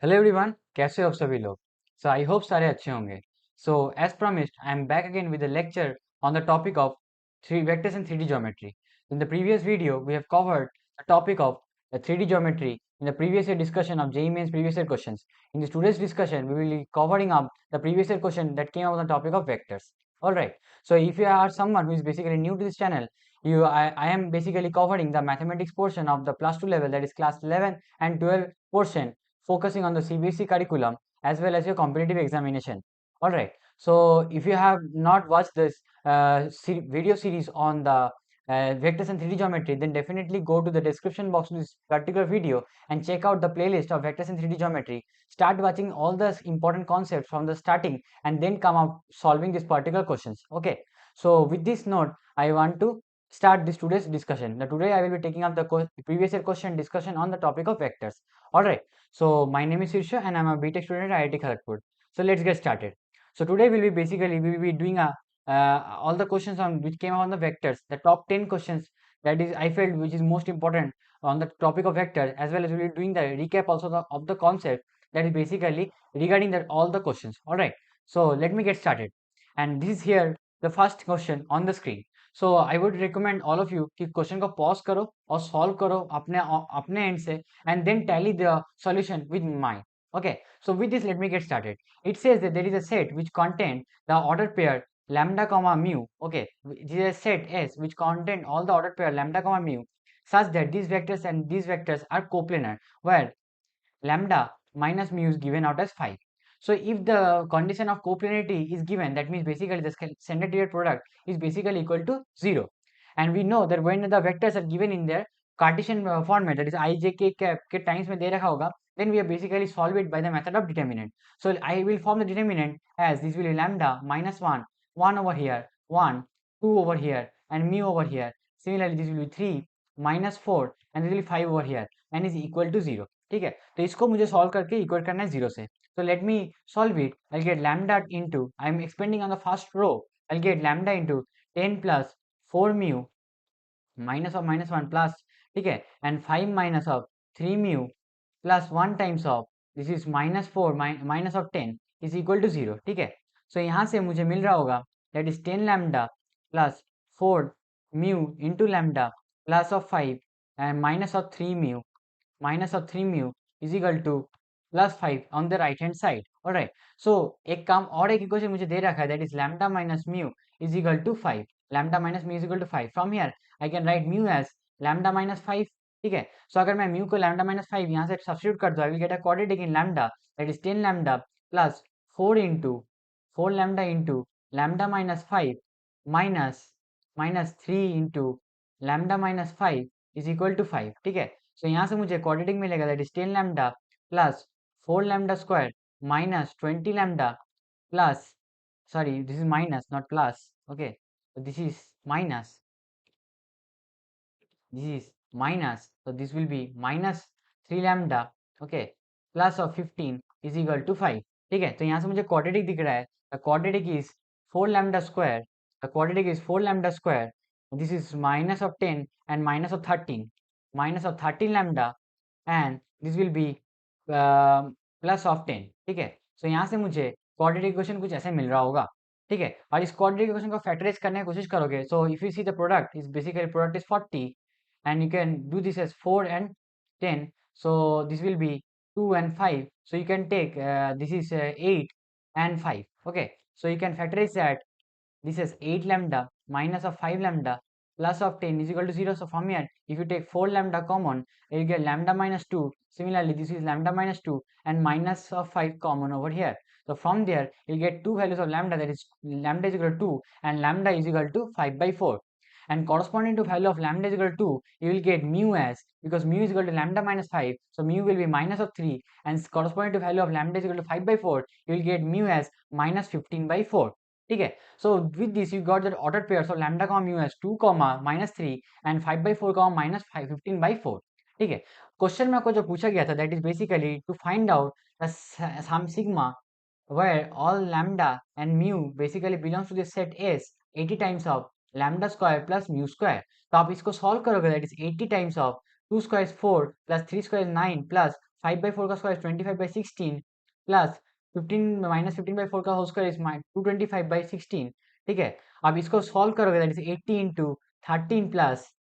Hello everyone, कैसे हो आप सभी लोग। आई होप सारे अच्छे होंगे। As promised I am back again with a lecture on the topic of three vectors in 3D geometry. In the previous video we have covered the topic of the 3D geometry in the previous year discussion of JEE Mains previous year questions. In this today's discussion we will be covering up the previous year question that came up on the topic of vectors. Alright, so if you are someone who is basically new to this channel, I am basically covering the mathematics portion of the plus 2 level, that is class 11 and 12 portion, focusing on the CBSE curriculum as well as your competitive examination. All right. So if you have not watched this video series on the vectors and 3D geometry, then definitely go to the description box of this particular video and check out the playlist of vectors and 3D geometry. Start watching all the important concepts from the starting and then come out solving these particular questions. Okay. So with this note, I want to start this today's discussion. Now today I will be taking up the previous year question discussion on the topic of vectors. All right. So my name is Sirsha and I'm a BTech student at IIT Kharagpur. So let's get started. So today we will be doing all the questions on which came out on the vectors, the top 10 questions that is I felt which is most important on the topic of vectors, as well as we will be doing the recap also of the concept that is basically regarding that all the questions. All right. So let me get started. And this is here the first question on the screen. So I would recommend all of you कि question को pause करो और solve करो अपने and से, and then tally the solution with mine. Okay, so with this let me get started. It says that there is a set which contain the ordered pair lambda comma mu. Okay, this is a set S which contain all the ordered pair lambda comma mu such that these vectors and these vectors are coplanar, where lambda minus mu is given out as 5. So if the condition of coplanarity is given, that means basically the standard derivative product is basically equal to 0. And we know that when the vectors are given in their Cartesian format, that is I, j, k के times में दे रखा होगा, then we are basically solve it by the method of determinant. So I will form the determinant as this will be lambda minus 1, 1 over here, 1, 2 over here, and mu over here. Similarly, this will be 3 minus 4, and this will be 5 over here, and is equal to 0. ठीक है, तो इसको मुझे solve करके equate करना है 0 से. So let me solve it. I'll get lambda into, I'm expanding on the first row, I'll get lambda into 10 plus 4 mu minus of minus 1 plus, ठीक है, and 5 minus of 3 mu plus 1 times of this is minus 4 minus of 10 is equal to 0. ठीक है, so यहाँ से मुझे मिल रहा होगा that is 10 lambda plus 4 mu into lambda plus of 5 and minus of 3 mu is equal to plus 5 on the right hand side. All right, so एक काम और एक इक्वेशन मुझे दे रखा है, that is lambda minus mu is equal to 5. lambda minus mu is equal to 5. From here I can write mu as lambda minus 5. ठीक है, so अगर मैं mu को lambda minus 5 यहाँ से substitute कर दूँ, I will get a quadratic in lambda, that is 10 lambda plus 4 into 4 lambda into lambda minus 5 minus 3 into lambda minus 5 is equal to 5. ठीक है, so यहाँ से मुझे quadratic मिलेगा, that is 10 lambda plus 4 lambda square minus 20 lambda plus, sorry, this is minus not plus. Okay, so this is minus, so this will be minus 3 lambda. Okay, plus of 15 is equal to 5. ठीक है, तो यहाँ से मुझे quadratic दिख रहा है, the quadratic is 4 lambda square, the quadratic is 4 lambda square, this is minus of 10 and minus of 13 lambda, and this will be plus of 10. ठीक है, सो यहाँ से मुझे क्वाड्रेटिक इक्वेशन कुछ ऐसे मिल रहा होगा. ठीक है, और इस क्वाड्रेटिक इक्वेशन को फैक्टराइज करने की कोशिश करोगे, so if you see the product is basically product is 40 and you can do this as 4 and 10, so this will be 2 and 5, so you can take this is 8 and 5. Okay, so you can factorize that this is 8 lambda minus of 5 lambda plus of 10 is equal to 0. So from here, if you take 4 lambda common, you get lambda minus 2. Similarly, this is lambda minus 2 and minus of 5 common over here. So from there, you'll get two values of lambda, that is lambda is equal to 2 and lambda is equal to 5 by 4. And corresponding to value of lambda is equal to 2, you will get mu as, because mu is equal to lambda minus 5, so mu will be minus of 3, and corresponding to value of lambda is equal to 5 by 4, you will get mu as minus 15 by 4. ठीक है, so with this you got the ordered pairs of lambda comma mu as 2 comma minus 3 and 5 by 4 comma minus 5 15 by 4. ठीक है, question में आपको जो पूछा गया था, that is basically to find out the sum sigma where all lambda and mu basically belongs to the set S 80 times of lambda square plus mu square. तो आप इसको सॉल्व करोगे, that is 80 times of 2 square is 4 plus 3 square is 9 plus 5 by 4 का square 25/16 plus 15 minus 15/4 का whole square is 225/16। ठीक है, अब इसको सॉल्व करोगे दैट इज 80 इंटू 13 प्लस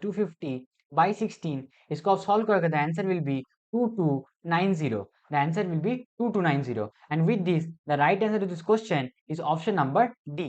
250/16। इसको आप सॉल्व करोगे the answer will be 2290। The answer will be 2290 and with this the right answer to this question is option number D।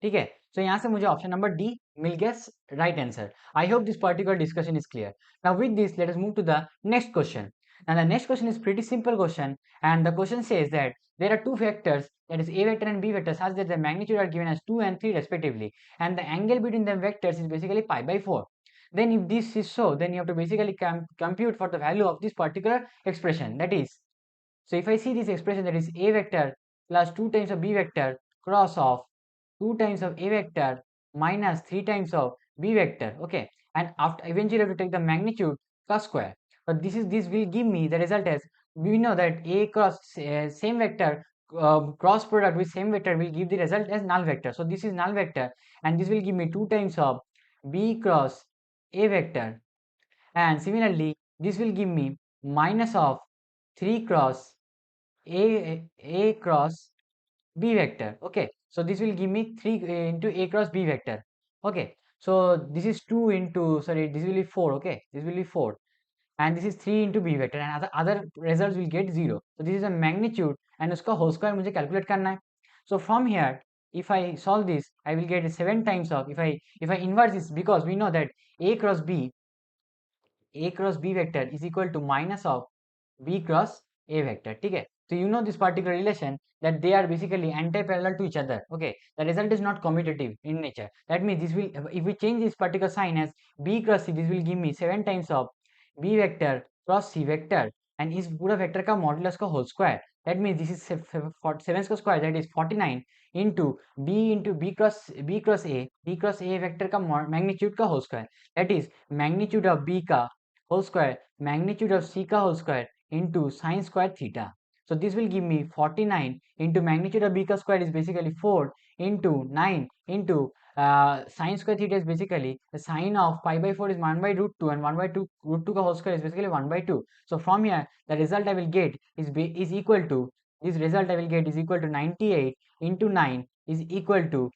ठीक है, so यहाँ से मुझे option number D मिल गया right answer। I hope this particular discussion is clear। Now with this let us move to the next question। Now the next question is pretty simple question and the question says that there are two vectors, that is A vector and B vector, such that the magnitude are given as 2 and 3 respectively and the angle between them vectors is basically pi by 4। Then if this is so, then you have to basically compute for the value of this particular expression, that is, so if I see this expression, that is A vector plus 2 times of B vector cross of 2 times of A vector minus 3 times of B vector, okay, and after eventually I have to take the magnitude plus square, but this will give me the result as, we know that A cross same vector cross product with same vector will give the result as null vector, so this is null vector and this will give me 2 times of B cross A vector, and similarly this will give me minus of 3 cross A cross B vector, okay, so this will give me 3 into A cross B vector, okay, so this is 2 into, sorry, this will be 4, okay, this will be 4 and this is 3 into B vector and other results will get 0, so this is a magnitude and uska whole square मुझे calculate करना है। So from here if I solve this I will get 7 times of, if I inverse this, because we know that A cross B vector is equal to minus of B cross A vector, ठीक है, so you know this particular relation that they are basically anti-parallel to each other, okay, the result is not commutative in nature, that means this will, if we change this particular sign as B cross C, this will give me 7 times of B vector cross C vector and इस पूरा vector का modulus का whole square, that means this is 7 का square, that is 49 into B cross A vector का magnitude का whole square, that is magnitude of B का whole square magnitude of C का whole square into sin square theta, so this will give me 49 into magnitude of B का square is basically 4 into 9 into sin square theta is basically the sine of pi by 4 is 1 by root 2 and 1 by 2 root 2 का whole square is basically 1 by 2, so from here the result I will get is equal to, this result I will get is equal to 98 into 9 is equal to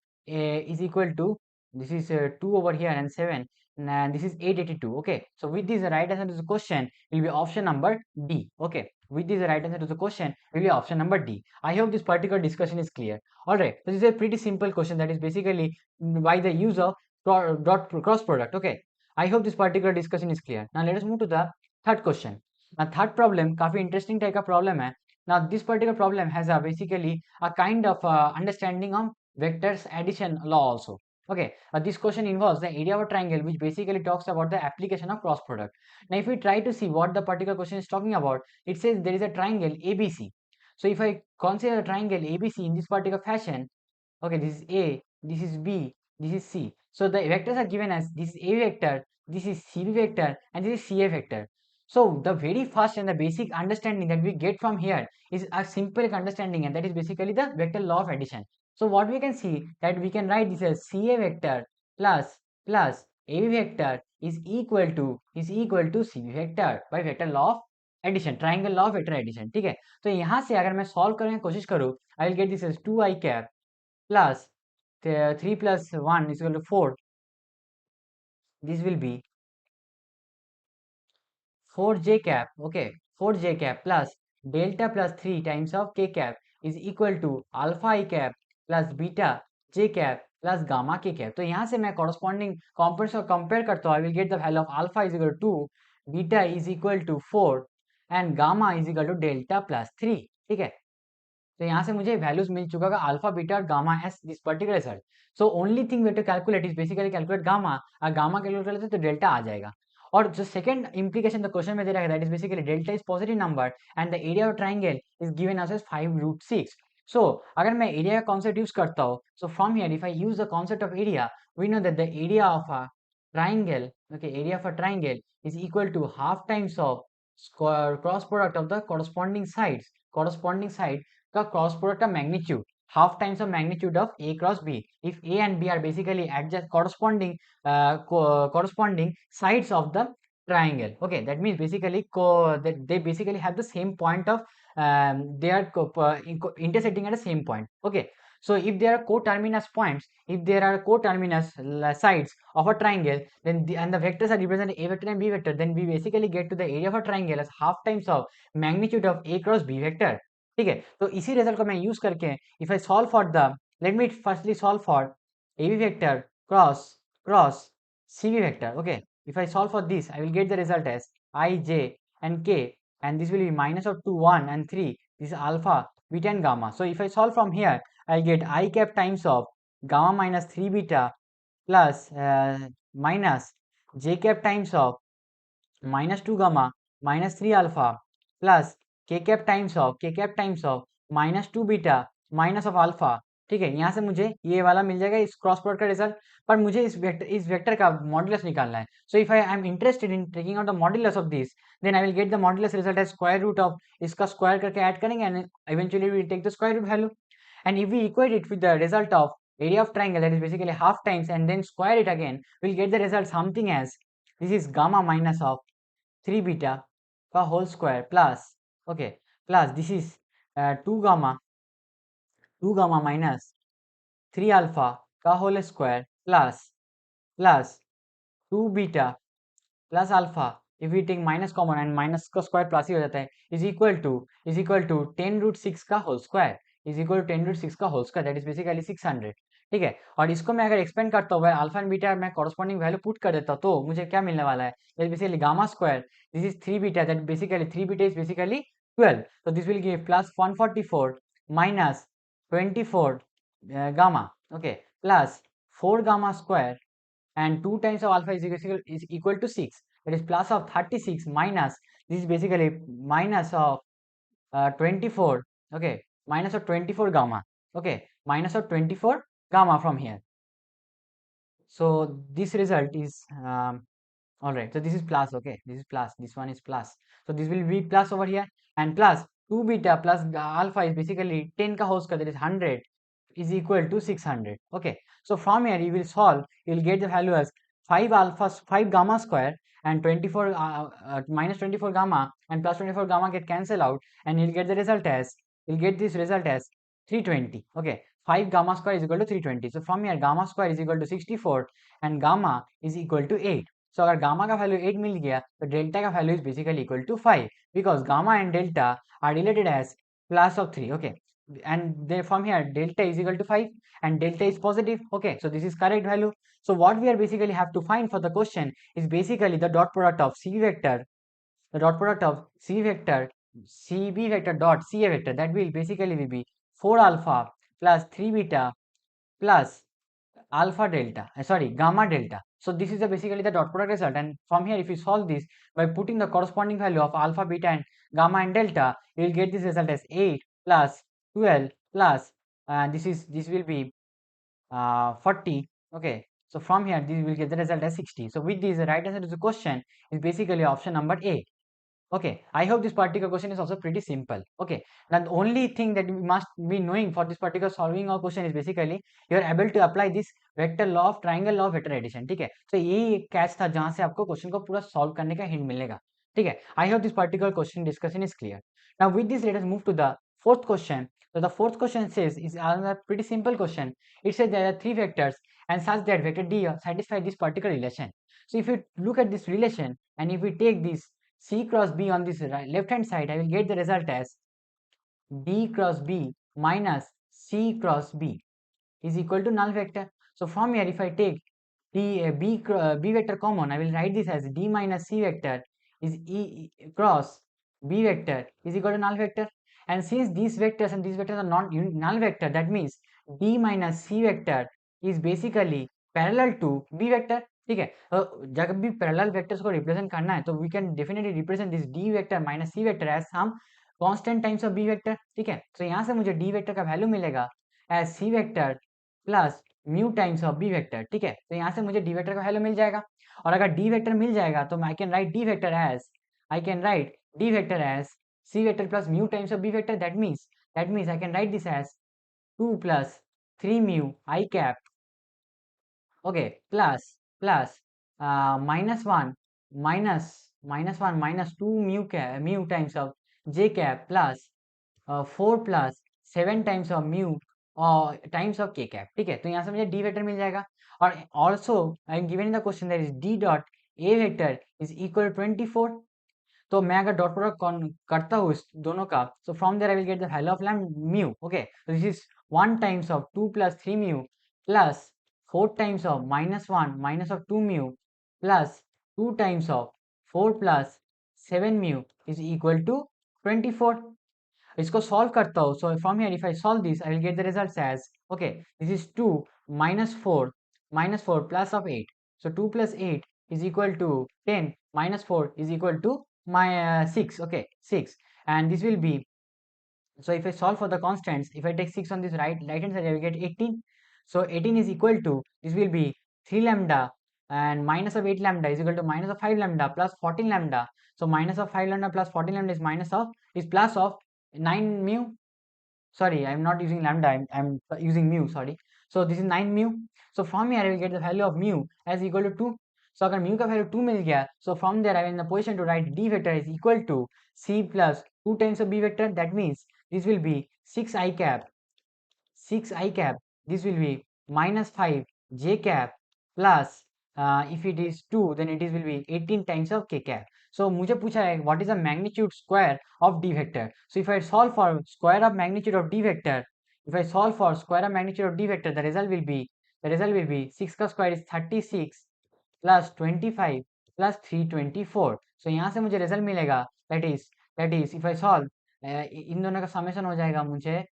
this is 2 over here and 7 and this is 882, okay, so with this the right answer to the question will be option number D, okay, with this the right answer to the question will be option number D। I hope this particular discussion is clear। All right, so this is a pretty simple question that is basically by the use of cross product, okay, I hope this particular discussion is clear। Now let us move to the third question। Now third problem काफी interesting type का problem है। Now this particular problem has a basically a kind of understanding of vectors addition law also, okay, this question involves the area of a triangle, which basically talks about the application of cross product। Now if we try to see what the particular question is talking about, it says there is a triangle ABC, so if I consider a triangle ABC in this particular fashion, okay, this is A, this is B, this is C, so the vectors are given as this is A vector, this is CB vector and this is CA vector, so the very first and the basic understanding that we get from here is a simple understanding, and that is basically the vector law of addition। So what we can see that we can write this as CA vector plus AB vector is equal to CB vector by vector law of addition, triangle law of vector addition, ठीक है, तो यहाँ से अगर मैं solve करने की कोशिश करूँ I will get this as 2i cap plus 3 plus 1 is equal to 4, this will be 4j cap, okay, 4j cap plus delta plus 3 times of k cap is equal to alpha I cap plus beta j cap plus gamma k cap। तो यहाँ से मैं corresponding components को compare करता हूँ, I will get the value of alpha is equal to 2, beta is equal to 4 and gamma is equal to delta plus 3, ठीक है, तो यहाँ से मुझे वैल्यूज मिल चुका है अल्फा बीटा और gamma as this particular result. So only thing we to calculate is basically calculate gamma, और गामा कैलकुलेट कर लेते तो डेल्टा आ जाएगा। और जो सेकंड इंप्लीकेशन द क्वेश्चन में दे रहा है that is basically delta is positive number and the area of triangle is given us as 5√6। So अगर मैं एरिया का कॉन्सेप्ट यूज करता हूँ, so from here if I use the concept of area, we know that the area of a triangle, okay, area of a triangle is equal to half times of cross product of the corresponding side का cross product का magnitude, half times of magnitude of A cross B if A and B are basically adjust corresponding sides of the triangle. Okay, that means basically that they basically have the same point of they are intersecting at the same point. Okay, so if there are coterminous points, if there are coterminous sides of a triangle, then and the vectors are represented a vector and b vector, then we basically get to the area of a triangle as half times of magnitude of a cross b vector. ठीक है, तो इसी result को मैं use करके if I solve for the, let me firstly solve for ab vector cross cross cb vector. Okay, if I solve for this, I will get the result as I, j and k, and this will be minus of 2, 1 and 3. This is alpha, beta and gamma. So if I solve from here, I'll get I cap times of gamma minus 3 beta plus minus j cap times of minus 2 gamma minus 3 alpha plus k cap times of minus 2 beta minus of alpha. ठीक है, यहाँ से मुझे ये वाला मिल जाएगा इस cross product का रिजल्ट, पर मुझे इस वेक्टर का मॉड्यूलस निकालना है. So if I am interested in taking out the modulus of this, then I will get the modulus result as square root of, इसका स्क्वायर करके ऐड करेंगे and eventually we take the square root value. And if we equate it with the result of area of triangle, that is basically half times, and then square it again, we'll get the result something as this is gamma minus of 3 beta का whole square plus, okay, plus this is 2 gamma minus 3 alpha का whole square plus 2 beta plus alpha, if we take minus common and minus का square plus ही हो जाता है, is equal to 10 root 6 का whole square, is equal to 10 root 6 का whole square, that is basically 600. ठीक है, और इसको मैं अगर एक्सपेंड करता हूँ अल्फा एंड बीटा मैं कॉरस्पॉन्डिंग वैल्यू पुट कर देता हूँ, तो मुझे क्या मिलने वाला है, that basically gamma square, this is 3 beta, that basically 3 beta is basically 12, so this will give plus 144 minus 24 gamma, okay, plus 4 gamma square and 2 times of alpha is equal to 6, that is plus of 36 minus, this is basically minus of 24, okay, minus of 24 gamma, okay, minus of 24 gamma from here. So this result is all right, so this is plus, okay, this is plus, this one is plus, so this will be plus over here, and plus 2 beta plus alpha is basically 10 ka whole square, that is 100 is equal to 600. Okay, so from here you will solve, you will get the value as 5 gamma square and 24 minus 24 gamma and plus 24 gamma get cancel out, and you'll get the result as, you'll get this result as 320. Okay, 5 gamma square is equal to 320. So from here gamma square is equal to 64 and gamma is equal to 8. So अगर gamma का value 8 मिल गया, तो delta का value is basically equal to 5, because gamma and delta are related as plus of 3. Okay, and then from here delta is equal to 5 and delta is positive. Okay, so this is correct value. So what we are basically have to find for the question is basically the dot product of CB vector, the dot product of C vector, CB vector dot CA vector, that will basically will be 4 alpha plus 3 beta plus alpha delta, sorry, gamma delta. So this is basically the dot product result, and from here if you solve this by putting the corresponding value of alpha, beta and gamma and delta, you will get this result as 8 plus 12 plus this will be 40. Okay, so from here this will get the result as 60. So with this, the right answer to the question is basically option number A. Okay, I hope this particular question is also pretty simple. Okay, now the only thing that we must be knowing for this particular solving of question is basically you are able to apply this vector law of triangle law of vector addition. ठीक है, तो यही एक catch था जहां से आपको question को पूरा सॉल्व करने का हिंट मिलेगा. ठीक है, आई hope this particular question discussion is clear. Now with this, let us move to the fourth question. So the fourth question says is another pretty simple question. It says there are 3 vectors and such that vector D satisfy this particular relation. So if you look at this relation and if we take this C cross B on this left hand side, I will get the result as D cross B minus C cross B is equal to null vector. So from here, if I take B vector common, I will write this as D minus C vector is cross B vector is equal to null vector. And since these vectors and these vectors are not null vector, that means D minus C vector is basically parallel to B vector. ठीक है, तो जब भी parallel vectors को represent करना है तो we can definitely represent this D vector minus C vector as some constant times of B vector. ठीक है, तो यहाँ से मुझे डी वेक्टर का वैल्यू मिलेगा as C vector plus mu times of B vector. ठीक है, तो यहाँ से मुझे डी वेक्टर का वैल्यू मिल जाएगा, और अगर डी वेक्टर मिल जाएगा तो I can write D vector as C vector plus mu times of B vector. That means I can write this as 2 plus 3 mu I cap, okay, plus minus 1 -1 -2 mu times of j cap plus 4 plus 7 times of mu और times of K cap. ठीक है, तो यहाँ से मुझे D vector मिल जाएगा। और also I am given in the question that is D dot A vector is equal 24। तो मैं अगर डॉट प्रोडक्ट करता हूँ इस दोनों का, so from there I will get the value of lambda mu. Okay, तो this is 1 times of 2 plus 3 mu plus 4 times of -1 minus of 2 mu plus 2 times of 4 plus 7 mu is equal to 24। इसको solve करता हूँ, so from here if I solve this I will get the results as, okay, this is 2 -4 plus of 8, so 2 plus 8 is equal to 10 minus 4 is equal to my 6, okay, 6, and this will be, so if I solve for the constants, if I take 6 on this right hand side, I will get 18. So 18 is equal to, this will be 3 lambda, and minus of 8 lambda is equal to minus of 5 lambda plus 14 lambda. So minus of 5 lambda plus 14 lambda is plus of 9 mu. Sorry, I'm not using lambda, I'm using mu, sorry. So this is 9 mu. So from here I will get the value of mu as equal to 2. So अगर mu का value 2 मिल गया, so from there I am in the position to write d vector is equal to c plus 2 times of b vector. That means this will be 6 I cap, 6 I cap, this will be minus 5 j cap plus if it is 2 then it is will be 18 times of k cap. So मुझे पूछा है what is the magnitude square of d vector. So if I solve for square of magnitude of d vector, if I solve for square of magnitude of d vector, the result will be 6 का square is 36 plus 25 plus 324. So यहाँ से मुझे result मिलेगा that is if I solve इन दोनों का summation हो जाएगा मुझे,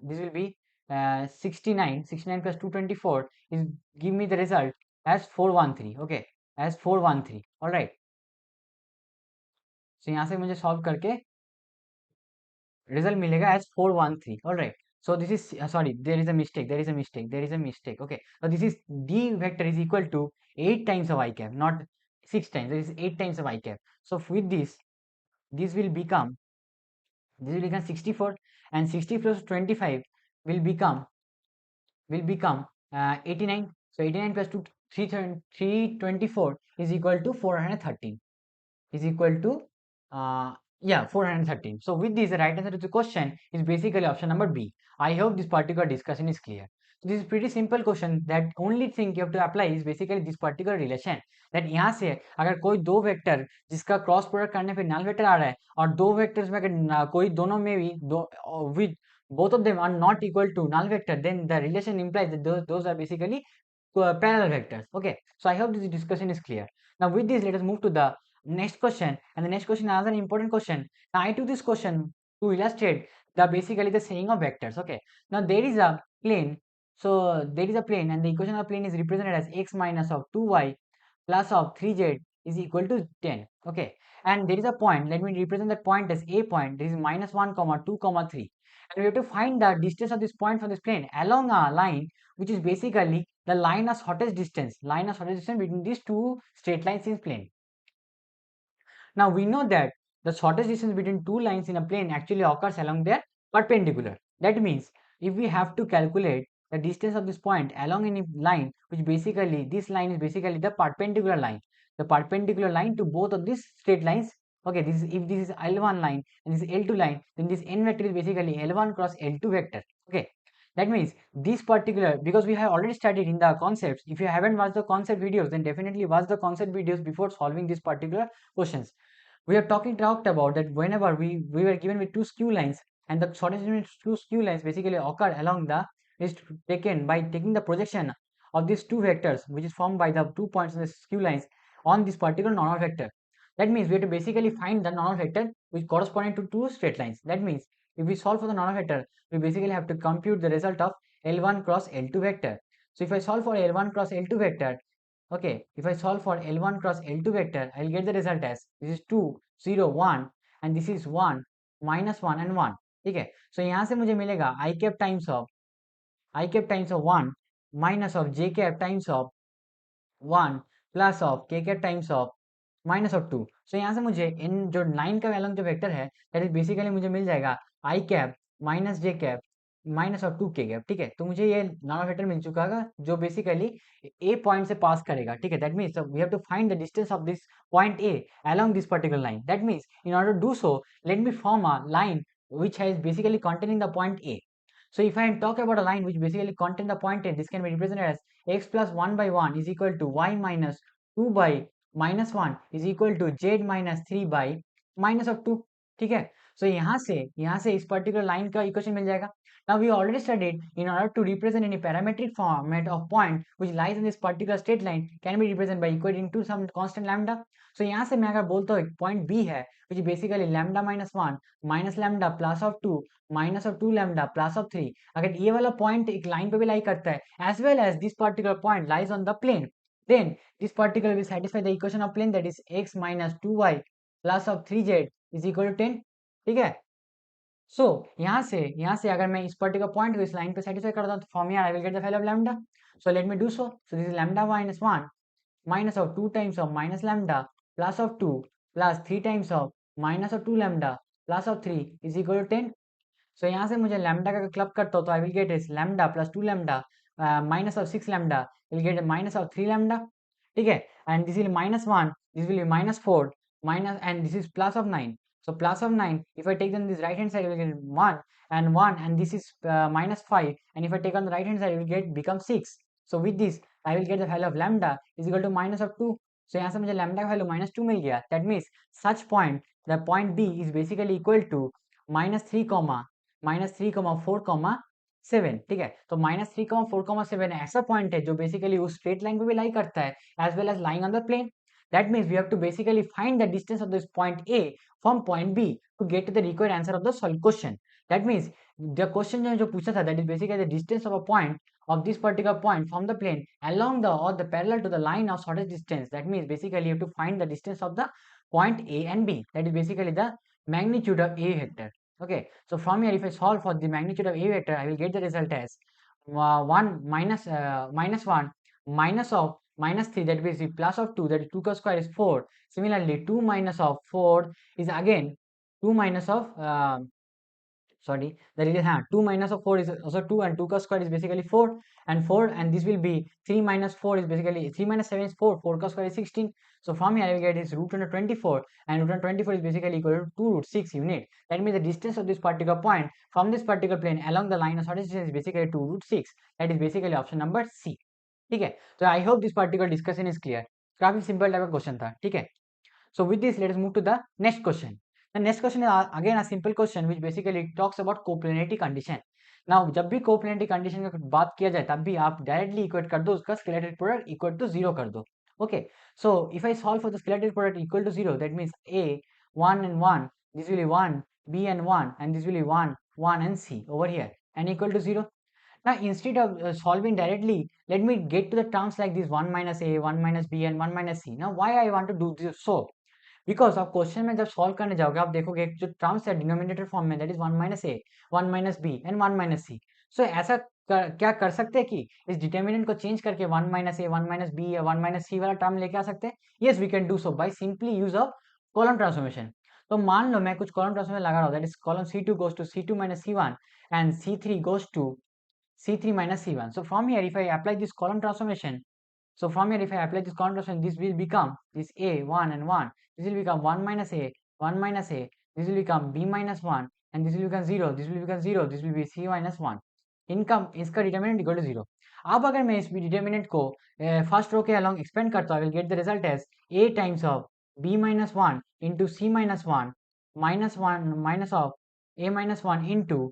this will be 69 plus 224 is give me the result as 413, okay, as 413, all right. So यहाँ से मुझे सॉल्व करके रिजल्ट मिलेगा as 413, all right. So this is sorry, there is a mistake, okay. So this is d vector is equal to 8 times of I cap, not 6 times, there is 8 times of I cap. So with this will become 64, and 60 plus 25 will become 89. So 89 plus 2 324 is equal to 413, is equal to yeah, 413. So with this, the right answer to the question is basically option number B. I hope this particular discussion is clear. So this is pretty simple question. That only thing you have to apply is basically this particular relation. That यहाँ से अगर कोई दो vector जिसका cross product करने पे null vector आ रहा है, और दो वेक्टर्स में अगर कोई दोनों में भी दो with both of them are not equal to null vector, then the relation implies that those are basically parallel vectors. Okay, so I hope this discussion is clear. Now with this, let us move to the next question, and the next question is an important question. Now I took this question to illustrate the basically the saying of vectors. Okay, now there is a plane, so there is a plane and the equation of plane is represented as x minus of 2y plus of 3z is equal to 10. Okay, and there is a point, let me represent that point as a point. This is -1 comma 2 comma 3, and we have to find the distance of this point from this plane along a line which is basically the line of shortest distance between these two straight lines in plane. Now we know that the shortest distance between two lines in a plane actually occurs along their perpendicular. That means if we have to calculate the distance of this point along any line, which basically this line is basically the perpendicular line to both of these straight lines. Okay, this is, if this is L1 line and this is L2 line, then this n vector is basically L1 cross L2 vector. Okay, that means this particular, because we have already studied in the concepts. If you haven't watched the concept videos, then definitely watch the concept videos before solving this particular questions. We have talked about that whenever we were given with two skew lines, and the shortest between two skew lines basically occur along the is taken by taking the projection of these two vectors, which is formed by the 2 points in the skew lines on this particular normal vector. That means we have to basically find the normal vector which corresponding to two straight lines. That means if we solve for the normal vector, we basically have to compute the result of L1 cross L2 vector. So if I solve for L1 cross L2 vector, okay, if I solve for L1 cross L2 vector, I will get the result as this is 2 0 1 and this is 1 -1 and 1. ठीक है, so यहाँ से मुझे मिलेगा I cap times of 1 minus of j cap times of 1 plus of k cap times of minus of 2. So यहाँ से मुझे इन जो 9 का एलॉन्ग जो वेक्टर है, that is basically मुझे मिल जाएगा I cap minus j cap minus और 2 के गैप, ठीक है। तो मुझे ये नॉर्मल वेक्टर मिल चुका है जो बेसिकली ए पॉइंट से पास करेगा, ठीक है। That means we have to find the distance of this point A along this particular line. That means in order to do so, let me form a line which has basically containing the point A. So if I talk about a line which basically contain the point A, this can be represented as x plus 1 by 1 is equal to y minus 2 by minus 1 is equal to z minus 3 by minus of 2, ठीक है। so यहाँ से इस particular line का equation मिल जाएगा। now we already studied in order to represent any parametric format of point which lies in this particular straight line can be represented by equating to some constant lambda. so यहाँ से मैं अगर बोलता हूँ point B है which is basically lambda minus 1 minus lambda plus of 2 minus of 2 lambda plus of 3, अगर ये वाला पॉइंट एक लाइन पे भी लाई करता है as well as this particular point lies on the plane, then this particular will satisfy the equation of plane that is x minus 2y plus of 3z is equal to 10, ठीक है। सो यहाँ से अगर मैं इस particular point को इस line पे सेटिस्फाई करता हूँ तो from here I will get the value of lambda. So let me do so this is lambda minus 1 minus of 2 times of minus lambda plus of 2 plus 3 times of minus of 2 lambda plus of 3 is equal to 10. So यहाँ से मुझे lambda का club करता हूँ तो I will get is lambda plus 2 lambda minus of 6 lambda will get a minus of 3 lambda, ठीक है। and this will minus 1, this will be minus 4 minus and this is plus of 9. So plus of 9, if I take them this right hand side, I will get 1 and this is minus 5, and if I take on the right hand side, I will get become 6. So with this, I will get the value of lambda is equal to minus of 2. So यहाँ से मुझे lambda का value minus 2 मिल गया. That means such point, the point B is basically equal to minus 3 comma 4 comma 7, ठीक है। तो minus 3 comma 4 comma 7 ऐसा point है जो basically उस straight line पे भी lie करता है as well as lying on the plane. That means we have to basically find the distance of this point A from point B to get to the required answer of the solved question. That means the question जो पूछा था that is basically the distance of a point of this particular point from the plane along the or the parallel to the line of shortest distance. That means basically you have to find the distance of the point A and B. That is basically the magnitude of A vector. Okay, so from here if I solve for the magnitude of A vector, I will get the result as 1 minus 1 minus of minus 3, that is plus of 2, that is 2 cos square is 4. Similarly 2 minus of 4 is again 2 minus of sorry, that is 2 minus of 4 is also 2 and 2 cos square is basically 4 and this will be 3 minus 4 is basically 3 minus 7 is 4 cos square is 16. So from here I will get is root under 24 and root under 24 is basically equal to 2 root 6 unit. That means the distance of this particular point from this particular plane along the line of shortest distance is basically 2 root 6. That is basically option number C, ठीक है। तो I hope this particular discussion is clear. काफी simple type का question था, ठीक है। So with this let us move to the next question. The next question is again a simple question which basically talks about coplanarity condition. Now जब भी coplanarity condition की बात किया जाए तब भी आप डायरेक्टली इक्वेट कर दो उसका स्केलेटेड प्रोडक्ट इक्वल टू 0 कर दो। Okay, so if I solve for the scalar product equal to 0, that means a 1 and 1, this will be 1, b and 1 and this will be 1 1 and c over here and equal to 0. Now instead of solving directly, let me get to the terms like this 1 minus a, 1 minus b and 1 minus c. Now why I want to do this so? Because आप question में जब solve करने जाओगे आप देखोगे जो terms है denominator form में, that is 1 minus a, 1 minus b and 1 minus c. सो ऐसा क्या कर सकते हैं कि इस डिटर्मिनेंट को चेंज करके 1 minus a, 1 minus b या 1 minus c वाला टर्म लेके आ सकते हैं। Yes we can do so by simply use of column transformation. तो मान लो मैं कुछ कॉलम ट्रांसफॉर्मेशन लगा रहा हूँ, that is column c2 goes to c2 minus c1 and c3 goes to C3 minus C1. So from here, if I apply this column transformation, this will become this A 1 and 1. This will become 1 minus A, 1 minus A. This will become B minus 1 and this will become 0. This will become 0. This will be C minus 1. Income इसका determinant equal to 0। अब अगर मैं इस determinant को first row के along expand करता हूँ, I will get the result as A times of B minus 1 into C minus 1 minus of A minus 1 into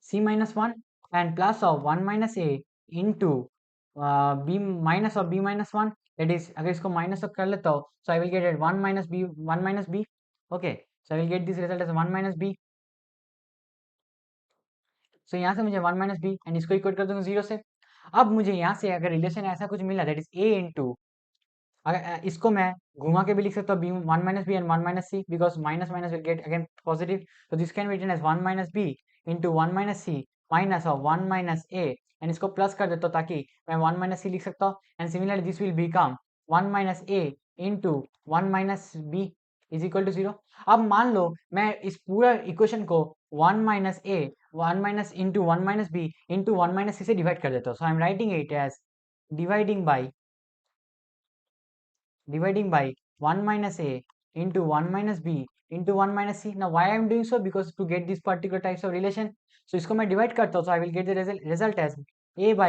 C minus 1 and plus of 1 minus a into b minus of b minus 1, that is अगर इसको minus कर लेता हूँ so I will get it 1 minus b, okay, so I will get this result as 1 minus b. so यहाँ से मुझे 1 minus b and इसको equal कर दूंगा 0 से। अब मुझे यहाँ से अगर रिलेशन ऐसा कुछ मिला that is a into, अगर इसको मैं घुमा के भी लिख सकता हूँ b 1 minus b and 1 minus c because minus minus will get again positive, so this can be written as 1 minus b into 1 minus c minus of 1 minus a and इसको प्लस कर देता हूँ ताकि मैं 1 minus c लिख सकता हूँ and similarly this will become 1 minus a into 1 minus b is equal to 0। अब मान लो मैं इस पूरा इक्वेशन को 1 minus a 1 minus into 1 minus B into 1 minus C से डिवाइड कर देता हूँ. So I am writing it as dividing by 1 minus a into 1 minus b into 1 minus c. Now why I am doing so? Because to get this particular types of relation. So इसको मैं divide करता हूँ. So I will get the result as a by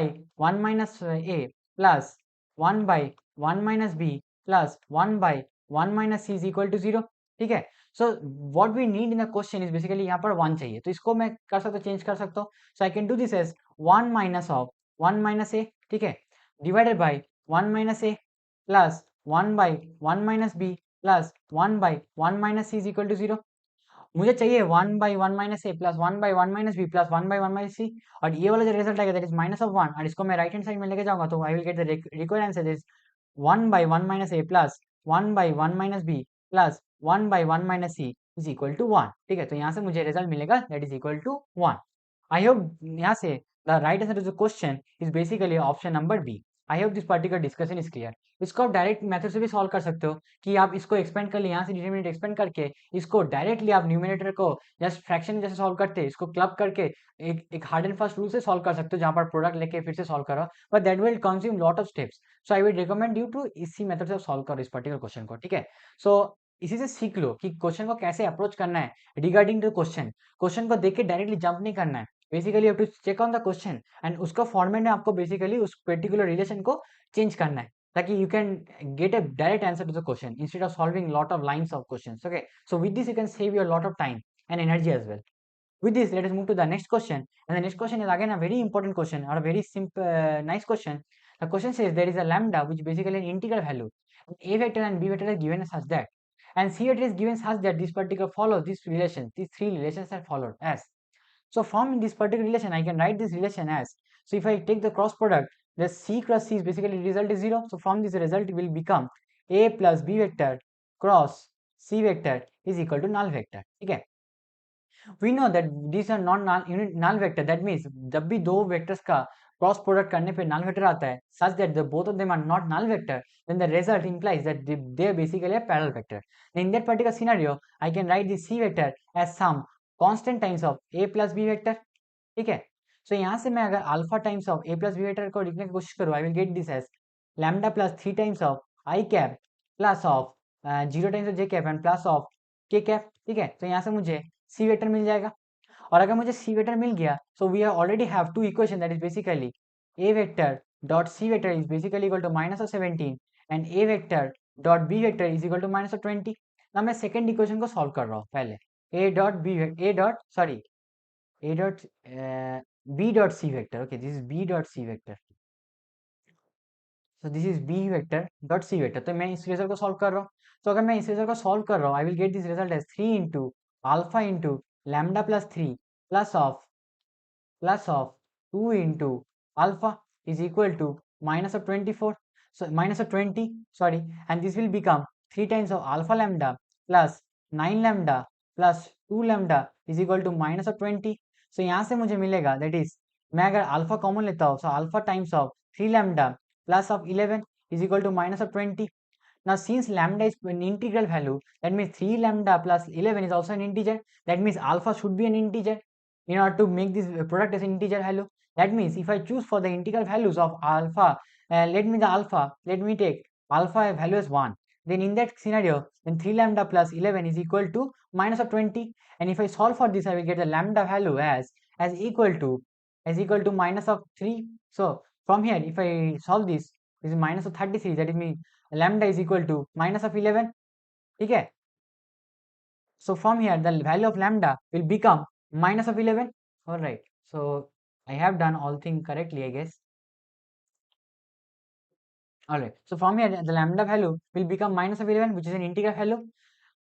1 minus a plus 1 by 1 minus b plus 1 by 1 minus c is equal to 0. ठीक है. So what we need in the question is basically यहाँ पर 1 चाहिए. तो इसको मैं कर सकता हूँ, चेंज कर सकता हूँ. So I can do this as 1 minus of 1 minus a. ठीक है. Divided by 1 minus a plus 1 by 1 minus b plus 1 by 1 minus c is equal to 0. मुझे चाहिए 1 by 1 minus a plus 1 by 1 minus b plus 1 by 1 minus c, और ये वाला जो result आएगा that is minus of 1, और इसको मैं राइट हैंड साइड में लेके जाऊंगा तो I will get the required answer is 1 by 1 minus a plus 1 by 1 minus b plus 1 by 1 minus c is equal to 1. ठीक है, तो यहाँ से मुझे रिजल्ट मिलेगा that is equal to 1. I hope यहाँ से the right answer to the question is basically option number B. I hope this particular discussion is clear. इसको आप डायरेक्ट मेथड से भी सॉल्व कर सकते हो कि आप इसको एक्सपेंड कर लिए, यहाँ से डिटरमिनेंट एक्सपेंड करके इसको डायरेक्टली आप न्यूमिनेटर को जस्ट फ्रैक्शन जैसे सॉल्व करते हैं, इसको क्लब करके एक हार्ड एंड फास्ट रूल से सॉल्व कर सकते हो जहाँ पर प्रोडक्ट लेके फिर से सॉल्व करो, but that will consume lot of steps. So I will recommend you to इसी मेथड से सॉल्व करो इस पर्टिकुलर क्वेश्चन को. ठीक है, सो इसी से सीख लो कि क्वेश्चन को कैसे अप्रोच करना है रिगार्डिंग टू क्वेश्चन. क्वेश्चन को देख के डायरेक्टली जंप नहीं करना है. Basically you have to check on the question and उसका फॉर्मेट में आपको बेसिकली उस पर्टिकुलर रिलेशन को चेंज करना है ताकि you can get a direct answer to the question instead of solving lot of lines of questions. Okay, so with this you can save you a lot of time and energy as well. With this, let us move to the next question, and the next question is again a very important question or a very simple nice question. The question says there is a lambda which is basically an integral value. A vector and b vector are given as such that, and c vector is given such that this particular follows this relation, these three relations are followed as. So from this particular relation, I can write this relation as, so if I take the cross product, the c cross c is basically result is 0. So from this result will become a plus b vector cross c vector is equal to null vector. ठीक है, we know that these are not null vector. That means जब भी दो vectors का cross product करने पे null vector आता है such that the both of them are not null vector, then the result implies that they are basically a parallel vector. In that particular scenario, I can write the c vector as some constant times of a plus b vector. ठीक है, so यहाँ से मैं अगर alpha times of a plus b vector को लिखने की कोशिश करूँ, I will get this as lambda plus 3 times of I cap plus of 0 times of j cap and plus of k cap. ठीक है, तो यहाँ से मुझे c वेक्टर मिल जाएगा, और अगर मुझे c वेक्टर मिल गया so we already have two equation that is basically a vector dot c vector is basically equal to minus of 17 and a vector dot b vector is equal to minus of 20. now मैं second equation को solve कर रहा हूँ पहले a dot b a dot sorry a dot b dot c vector. Okay, this is b dot c vector. So this is b vector dot c vector. तो मैं इस result को solve कर रहा हूँ. तो अगर मैं इस रिजल्ट को सॉल्व कर रहा हूँ, I will get this result as 3 into alpha into lambda plus 3 plus of 2 into alpha is equal to minus of 24, so minus of 20, sorry, and this will become 3 times of alpha lambda plus 9 lambda plus 2 lambda is equal to minus of 20. so यहाँ से मुझे मिलेगा that is, मैं अगर alpha common लेता हूँ so alpha times of 3 lambda plus of 11 is equal to minus of 20. Now since lambda is an integral value, that means 3 lambda plus 11 is also an integer. That means alpha should be an integer in order to make this product as an integer value. That means if I choose for the integral values of alpha, let me take alpha value as 1. Then in that scenario, then 3 lambda plus 11 is equal to minus of 20. And if I solve for this, I will get the lambda value as equal to minus of 3. So from here, if I solve this is minus of 33. That is mean lambda is equal to minus of 11. ठीक है, so from here the value of lambda will become minus of 11. All right, so I have done all things correctly, I guess. All right, so from here the lambda value will become minus of 11, which is an integral value.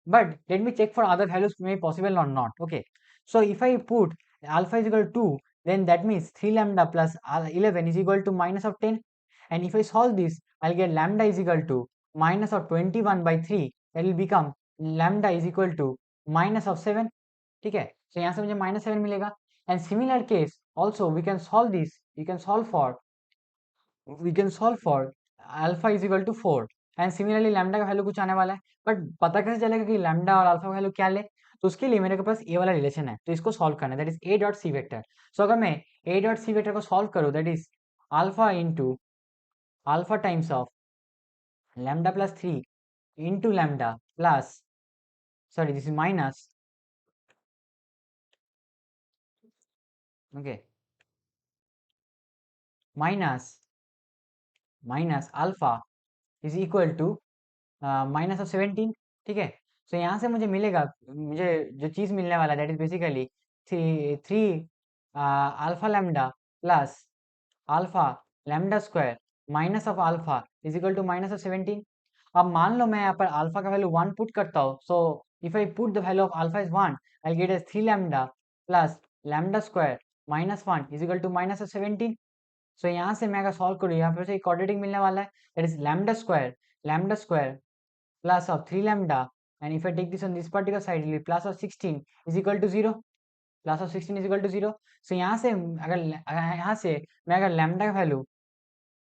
But let me check for other values may be possible or not. Okay, so if I put alpha is equal to 2, then that means 3 lambda plus 11 is equal to minus of 10. And if I solve this, I'll get lambda is equal to minus of 21 by 3. That will become lambda is equal to minus of 7. ठीक है, so यहाँ से मुझे minus 7 मिलेगा. And similar case also we can solve this. We can solve for alpha is equal to 4. And similarly lambda का value कुछ आने वाला है, बट पता कैसे चलेगा कि लैम्डा और अल्फा का वैल्यू क्या ले? तो उसके लिए मेरे पास ये वाला रिलेशन है, तो इसको सॉल्व करना है, that is A dot C vector. So अगर मैं ए डॉट सी वेक्टर को सॉल्व करूँ, that is alpha into alpha times of lambda plus 3 into lambda plus, sorry, this is minus, okay, minus alpha is equal to minus of 17। ठीक है, सो यहाँ से मुझे मिलेगा, मुझे जो चीज़ मिलने वाला that is basically three three alpha lambda plus alpha lambda square minus of alpha is equal to minus of 17। अब मान लो मैं यहाँ पर अल्फा का वैल्यू 1 पुट करता हूँ, so if I put the value of alpha is 1, I get as 3 lambda plus lambda square minus 1 is equal to minus of 17। So यहाँ से मैं अगर सॉल्व करूँ, यहाँ पर से क्वाड्रेटिक मिलने वाला है, that is lambda square plus of 3 lambda, and if I take this on this particular side, it will be plus of 16 is equal to 0, plus of 16 is equal to 0। so यहाँ से यहाँ से मैं अगर lambda का value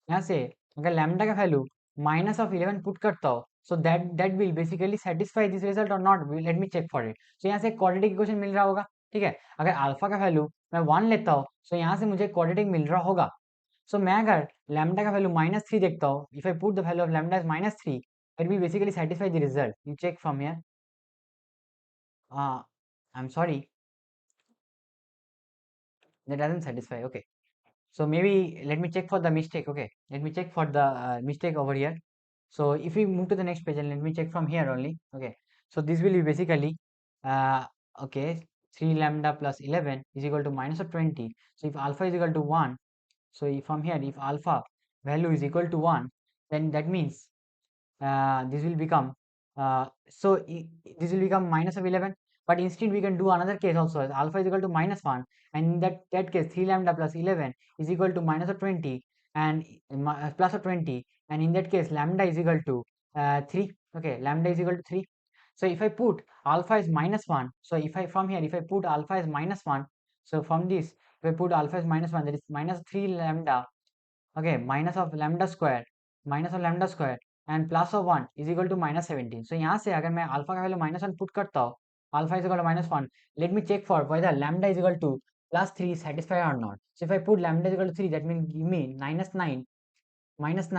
यहाँ से अगर लैम्डा का वैल्यू माइनस ऑफ 11 पुट करता हो, so that will basically satisfy this result और not, let me check for it. So यहाँ से क्वाड्रेटिक इक्वेशन मिल रहा होगा। ठीक है, अगर अल्फा का वैल्यू मैं 1 लेता हूँ, सो यहाँ से मुझे क्वाड्रेटिक मिल रहा होगा। सो मैं अगर लैम्डा का वैल्यू -3 देखता हूँ, if I put the value of lambda is -3, it will basically satisfy the result. You check from here. I'm sorry, that doesn't satisfy. Okay, so maybe let me check for the mistake. Okay, let me check for the mistake over here. So if we move to the next page and let me check from here only. Okay, so this will be basically uh, okay, 3 lambda plus 11 is equal to minus of 20. So if alpha is equal to 1, so if from here if alpha value is equal to 1, then that means this will become this will become minus of 11. But instead we can do another case also, as alpha is equal to -1, and in that case 3 lambda plus 11 is equal to minus of 20 and plus of 20, and in that case lambda is equal to 3. Okay, lambda is equal to 3. So if I put alpha is -1, so if I from here if I put alpha is -1, so from this if I put alpha is -1, that is minus 3 lambda, okay, minus of lambda square and plus of 1 is equal to -17. So यहाँ से अगर मैं alpha का value -1 put करता हूँ, alpha is equal to -1, let me check for whether lambda is equal to +3 satisfy or not. So if I put lambda is equal to 3, that means give me -9 minus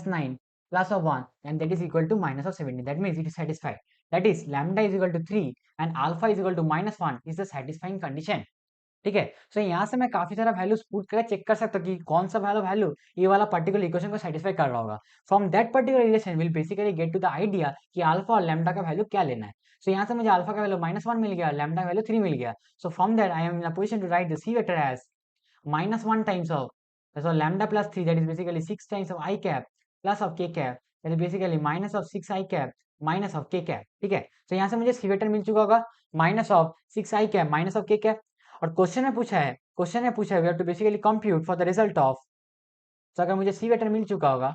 9 plus of 1, and that is equal to minus of 17. That means it is satisfied. That is lambda is equal to 3 and alpha is equal to -1 is the satisfying condition. ठीक है, सो यहाँ से मैं काफी सारा values put करके check कर सकता हूँ कि कौन सा वैल्यू ये वाला पर्टिकुलर इक्वेशन को सेटिस्फाई कर रहा होगा। From that particular relation will basically get to the idea कि अल्फा और लैम्डा का वैल्यू क्या लेना है। सो यहाँ से मुझे अल्फा का वैल्यू -1 मिल गया, लैम्डा का वैल्यू 3 मिल गया। So from that I am in a position to write the C vector as -1 times of, so lambda plus 3, that is basically 6 times of I cap plus of k cap, that is basically minus of 6 I cap minus of k cap। ठीक है, तो यहाँ से मुझे C vector मिल चुका होगा minus of 6 I cap minus of k cap। और क्वेश्चन में पूछा है we have to basically compute for the result of, तो अगर मुझे सी वेक्टर मिल चुका होगा,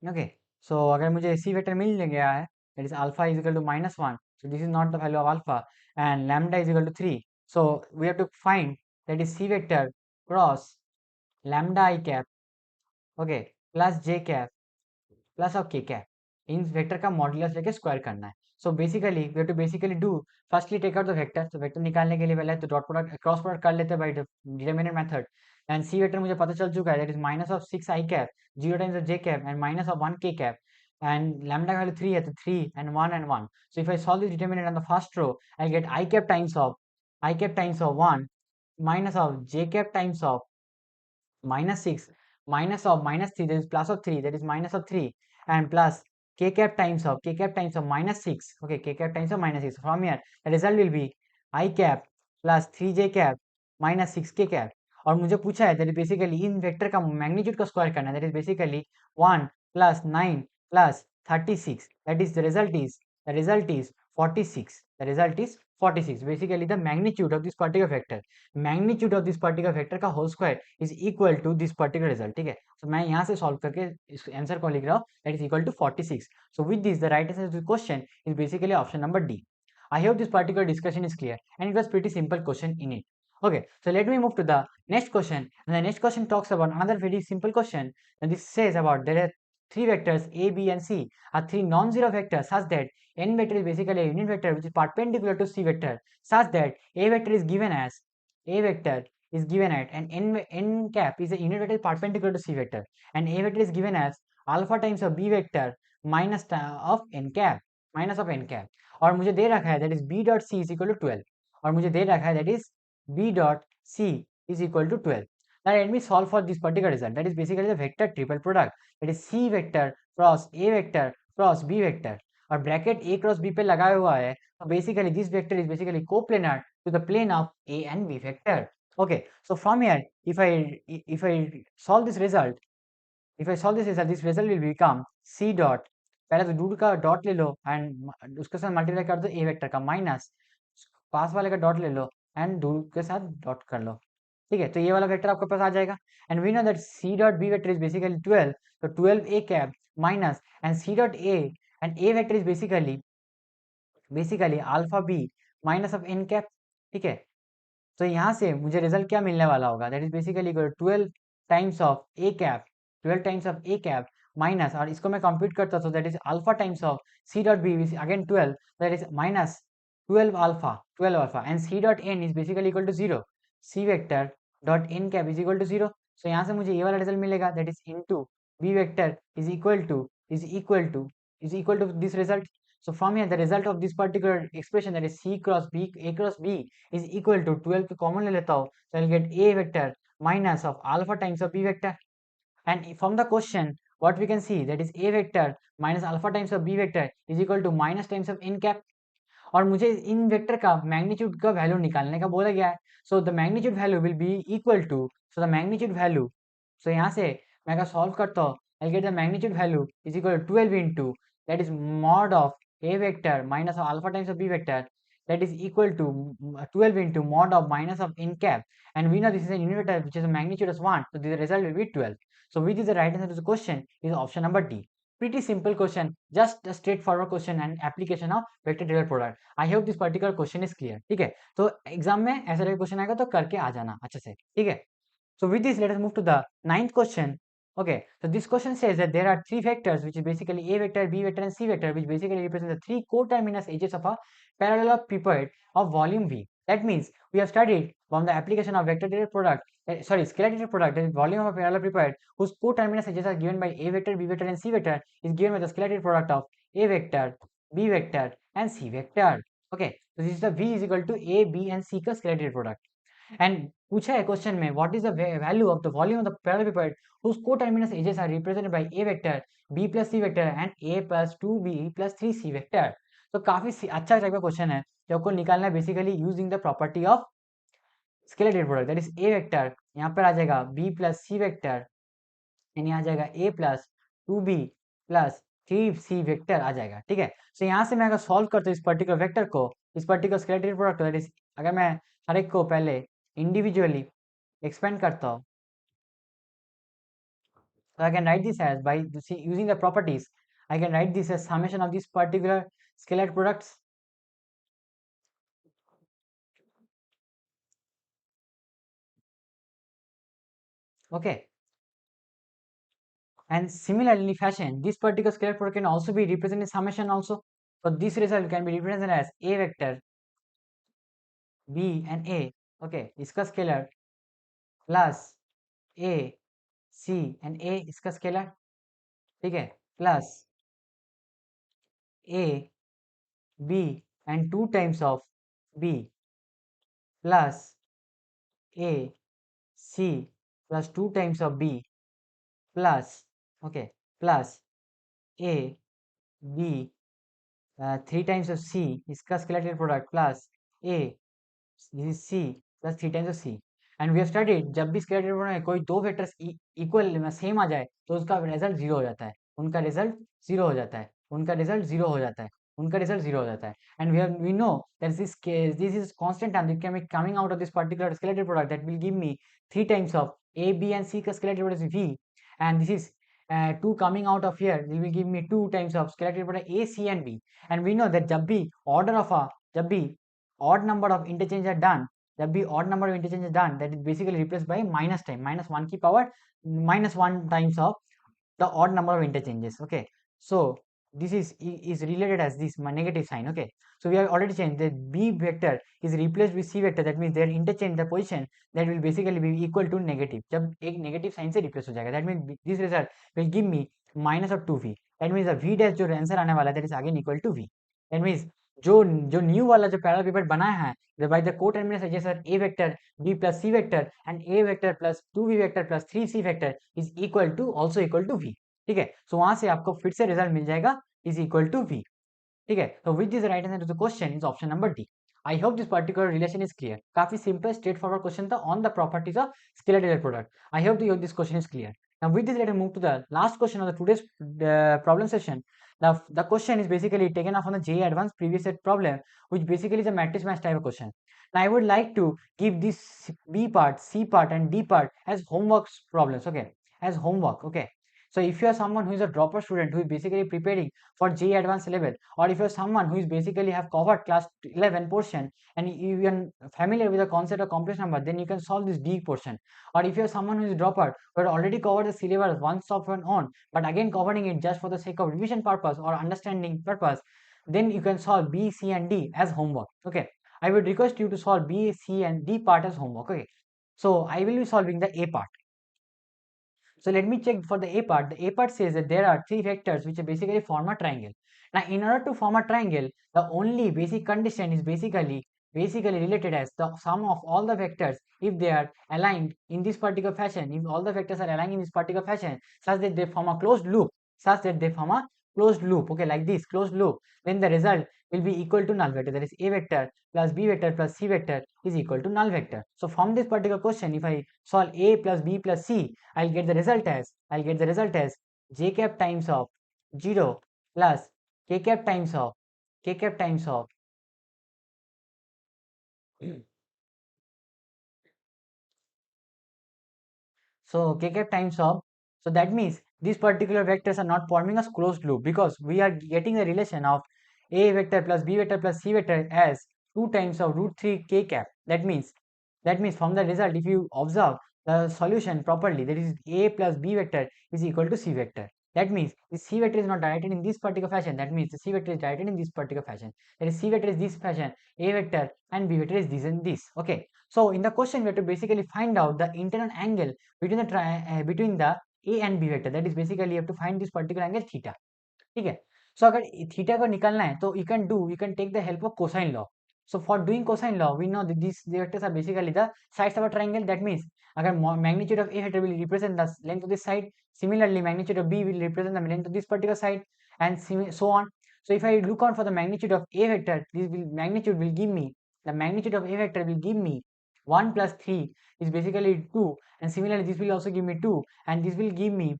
ओके, सो अगर मुझे सी वेक्टर मिल गया है, that is alpha is equal to -1, so this is not the value of alpha, and lambda is equal to 3, so we have to find that is c vector cross lambda I cap, okay, plus j cap plus of K cap, इन vector का modulus लेके square करना है। So basically we have to basically do firstly take out the vector, तो vector निकालने के लिए पहले तो डॉट प्रोडक्ट क्रॉस प्रोडक्ट कर लेते हैं by determinant method, and C vector मुझे पता चल चुका है that is minus of 6 I cap 0 times of J cap and minus of 1 K cap, and lambda का वैल्यू 3 है तो 3 and 1 and 1। So if I solve this determinant on the first row, I get I cap times of 1 minus of J cap times of -6 minus of -3, that is plus of 3, that is minus of 3, and plus k cap times of -6, okay, k cap times of -6, from here the result will be I cap plus 3j cap minus 6k cap। और मुझे पूछा है that basically in vector का magnitude का square करना है, that is basically 1 plus 9 plus 36, that is the result is 46, the result is 46, basically the magnitude of this particular vector का whole square is equal to this particular result. ठीक है, तो मैं यहाँ से सॉल्व करके इस आंसर को लिख रहा हूँ, that is equal to 46। So with this the right answer to question is basically option number D. I hope this particular discussion is clear and it was pretty simple question in it. Okay, so let me move to the next question. And the next question talks about another very simple question. And this says about there are three vectors A, B, and C are three non-zero vectors such that n vector is basically a unit vector which is perpendicular to C vector such that A vector is given as A vector is given at and n cap is a unit vector perpendicular to C vector and A vector is given as alpha times of B vector minus of n cap minus of n cap और मुझे दे रखा है that is B dot C is equal to 12 और मुझे दे रखा है that is B dot C is equal to 12. Now let me solve for this particular result. That is basically the vector triple product. That is C vector cross A vector cross B vector. और bracket A cross B पे लगाया हुआ है तो basically this vector is basically coplanar to the plane of A and B vector. Okay, so from here if I solve this result, this result will become C dot, पहले तो दूर का dot ले लो एंड उसके साथ multiply कर दो ए vector का माइनस पास वाले का डॉट ले लो एंड दूर के साथ डॉट कर लो, ठीक है। तो ये वाला वेक्टर आपके पास आ जाएगा and we know that C dot B vector is basically 12, तो 12 A cap minus and C dot A and A vector is basically alpha B minus of N cap, ठीक है। तो यहाँ से मुझे रिजल्ट क्या मिलने वाला होगा that is basically 12 times of A cap 12 times of A cap minus और इसको मैं कंप्यूट करता तो that is alpha times of C dot B again 12 that is minus 12 alpha and C dot N is basically equal to 0 C vector dot N cap is equal to 0। So यहाँ से मुझे ये वाला result मिलेगा that is into B vector is equal to this result. So from here the result of this particular expression that is C cross B A cross B is equal to 12 को common ले लेता हूँ so I'll get A vector minus of alpha times of B vector and from the question what we can see that is A vector minus alpha times of B vector is equal to minus times of n cap और मुझे इन vector का magnitude का value निकालने का बोला गया है। So the magnitude value will be equal to so the magnitude value so यहाँ से मैं अगर सॉल्व करता हूँ I get the magnitude value is equal to 12 into that is mod of A vector minus of alpha times of B vector that is equal to 12 into mod of minus of n cap and we know this is a unit vector which is a magnitude as 1 so the result will be 12 so which is the right answer to the question is option number D. Pretty simple question, just a straightforward question and application of vector table product. I hope this particular question is clear. ठीक है, तो exam में ऐसा question आएगा तो करके आ जाना अच्छे से, ठीक है। So with this, let us move to the ninth question. Okay, so this question says that there are three vectors, which is basically A vector, B vector, and C vector, which basically represent the three coterminous edges of a parallelepiped of volume V. That means we have studied from the application of vector derivative product, scalar derivative product, that is volume of a parallelepiped whose coterminous edges are given by A vector, B vector, and C vector is given by the scalar derivative product of A vector, B vector, and C vector. Okay, so this is the V is equal to A, B, and C का scalar derivative product. And पूछा है question में what is the value of the volume of the parallelepiped whose coterminous edges are represented by a vector b plus c vector and a plus 2b plus 3c vector। तो काफी अच्छा type का question है जो आपको निकालना है basically using the property of scalar dot product that is A vector यहाँ पर आ जाएगा b plus c vector and यहाँ आ जाएगा a plus 2b plus 3c vector आ जाएगा, ठीक है। सो यहाँ से मैं अगर सॉल्व करता हूँ इस पर्टिकुलर वेक्टर को इस particular scalar dot product that is अगर मैं हर एक को पहले individually expand करता हूँ so I can write this as by using the properties I can write this as summation of these particular scalar products okay and similarly fashion this particular scalar product can also be represented in summation also so this result can be represented as a vector b and a okay इसका scalar plus a c and a इसका scalar ठीक है plus a b and 2 times of b plus a c plus 2 times of b plus okay plus a b 3 times of c इसका scalar product plus a this is c plus 3 times of c and we have studied जब भी scalar product में कोई दो vectors equal same आ जाए तो उसका result zero हो जाता है उनका रिजल्ट जीरो हो जाता है उनका रिजल्ट जीरो हो जाता है उनका रिजल्ट जीरो हो जाता है and we know that this is constant term that can be coming out of this particular scalar product that will give me 3 times of a b and c का scalar product is v and this is 2 coming out of here it will give me 2 times of scalar product a c and b and we know that जब भी order of a जब भी odd number of interchange are done जब भी odd number of interchange is done, that is basically replaced by minus time, -1 की power -1 times of the odd number of interchanges. Okay, so this is related as this negative sign. Okay, so we have already changed that b vector is replaced with c vector, that means their interchange, the position, that will basically be equal to negative. जब एक negative sign से replace हो जाएगा, that means this result will give me minus of 2v. that means the v dash जो answer आने वाला है, that is again equal to v. that means जो जो न्यू वाला जो पैरेलल पिवट बनाया है by the coterminous adjacent a vector b plus c vector and a vector plus 2v vector plus 3c vector is equal to also equal to v. ठीक है, सो वहां से आपको फिर से रिजल्ट मिल जाएगा इज इक्वल टू v. ठीक है, तो which is right answer to the question is option number D. I hope this particular relation is clear. काफी सिंपल स्ट्रेट फॉरवर्ड क्वेश्चन था on the properties of scalar teller product. I hope this question is clear. Now with this let us move to the last question of the today's problem session. Now the question is basically taken off on the JEE Advanced previous set problem, which basically is a matrix match type of question. Now I would like to give this B part, C part and D part as homework problems. Okay, as homework. Okay, so if you are someone who is a dropper student who is basically preparing for JEE Advanced level, or if you are someone who is basically have covered class 11 portion and you are familiar with the concept of complex number, then you can solve this D portion. Or if you are someone who is dropper who had already covered the syllabus once off and on, but again covering it just for the sake of revision purpose or understanding purpose, then you can solve B, C and D as homework. Okay, I would request you to solve B, C and D part as homework. Okay, so I will be solving the A part. So let me check for the A part. The A part says that there are three vectors which basically form a triangle. Now in order to form a triangle, the only basic condition is basically related as the sum of all the vectors if they are aligned in this particular fashion, if all the vectors are aligned in this particular fashion such that they form a closed loop, okay, like this closed loop, then the result will be equal to null vector, that is A vector plus B vector plus C vector is equal to null vector. So from this particular question, if I solve A plus B plus C, I'll get the result as j cap times of 0 plus k cap times of so k cap times of, so that means these particular vectors are not forming a closed loop because we are getting the relation of A vector plus B vector plus C vector as 2 times of root 3 k cap. That means from the result, if you observe the solution properly, that is A plus B vector is equal to C vector. That means the C vector is not directed in this particular fashion. That means the C vector is directed in this particular fashion. That is C vector is this fashion, A vector and B vector is this and this. Okay. So in the question, we have to basically find out the internal angle between the A and B vector. That is basically you have to find this particular angle theta. ठीक है, सो अगर theta को निकालना है तो you can take the help of cosine law. So for doing cosine law, we know that these vectors are basically the sides of a triangle. That means अगर magnitude of A vector will represent the length of this side, similarly magnitude of B will represent the length of this particular side, and so on. So if I look on for the magnitude of A vector, magnitude will give me, the magnitude of A vector will give me 1 plus 3 is basically 2, and similarly this will also give me 2, and this will give me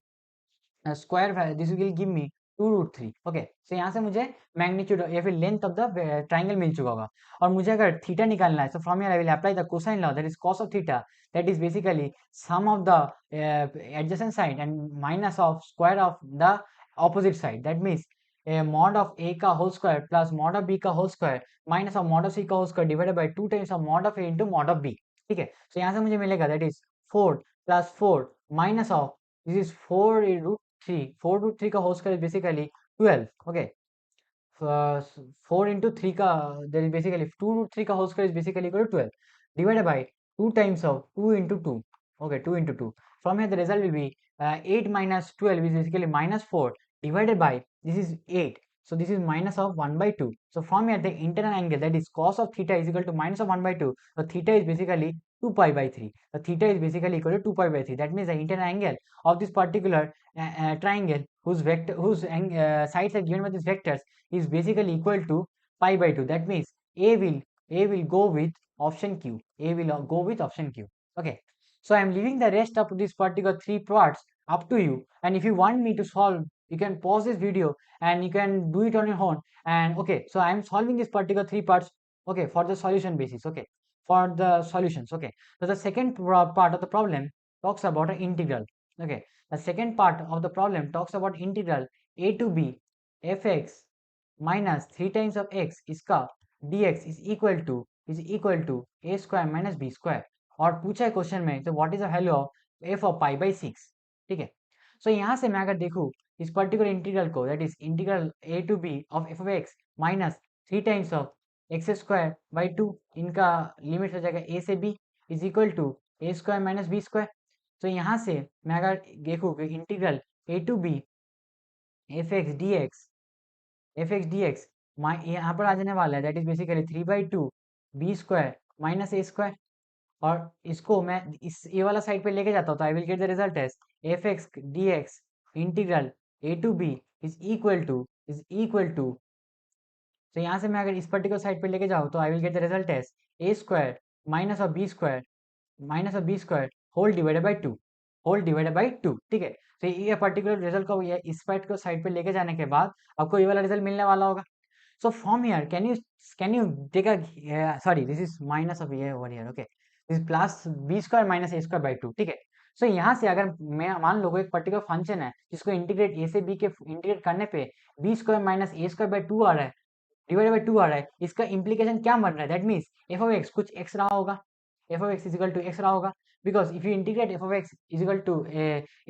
square value, this will give me 2 root 3. Okay, so यहाँ से मुझे magnitude या फिर length of the triangle मिल चुका होगा और मुझे अगर थीटा निकालना है, so from here I will apply the cosine law, that is cos of theta, that is basically sum of the adjacent side and minus of square of the opposite side. That means mod of a का whole square plus mod of b का whole square minus of mod of c का whole square divided by 2 times of mod of a into mod of b. ठीक है, so यहाँ से मुझे मिलेगा that is 4 plus 4 minus of, this is 4 root 3, 4 root 3 का whole square is basically 12. Okay, 4 into 3 का, there is basically 2 root 3 का whole square is basically equal to 12 divided by 2 times of 2 into 2. Okay, 2 into 2. From here the result will be 8 minus 12 is basically minus 4 divided by, this is 8, so this is minus of 1 by 2. So from here the internal angle, that is cos of theta, is equal to minus of 1 by 2. So theta is basically 2 pi by 3. The theta is basically equal to 2 pi by 3. That means the internal angle of this particular triangle whose sides are given by these vectors is basically equal to pi by 2. That means A will go with option Q. A will go with option Q. Okay. So I am leaving the rest of this particular 3 parts up to you. And if you want me to solve, you can pause this video and you can do it on your own. And okay, so I am solving this particular 3 parts. Okay, for the solution basis. Okay, for the solutions. Okay, so the second part of the problem talks about an integral. Okay, the second part of the problem talks about integral a to b fx minus 3 times of x iska dx is equal to is equal to A square minus B square, और पूछा है question में तो what is the value of F of pi by 6, ठीक है। सो यहाँ से मैं अगर देखूँ इस पर्टिकुलर इंटीग्रल को, that is integral A to B of X minus 3 times of X square by 2, इनका लिमिट हो जाएगा ए से B is equal to A square minus B square. तो यहाँ से मैं अगर देखूँ कि integral A to B F X D X यहाँ पर आ जाने वाला है, that is basically 3/2 B square minus A square, और इसको मैं इस ए वाला साइड पे लेके जाता हूँ तो I will get the result as F X D X integral A to B is equal to तो यहाँ से मैं अगर इस पर्टिकुलर साइड पे लेके जाऊँ तो I will get the result as A square minus of B square whole divided by two, ठीक है। तो ये पर्टिकुलर रिजल्ट को इस पार्ट को साइड पे लेके जाने के बाद आपको ये वाला रिजल्ट मिलने वाला होगा। So from here, can you take a sorry, this is minus of a over here, okay? This is plus b square minus a square by 2, ठीक है। सो यहाँ से अगर मैं मान लो एक पर्टिकुलर फंक्शन है जिसको इंटीग्रेट ए से बी के इंटीग्रेट करने पे B square minus A square by 2 आ रहा है, डिवाइडेड बाई 2 आ रहा है, इसका इंप्लीकेशन क्या बन रहा है, that means F of X कुछ एक्स रहा होगा, F of X is equal to X रहा होगा, because if you integrate F of X is equal to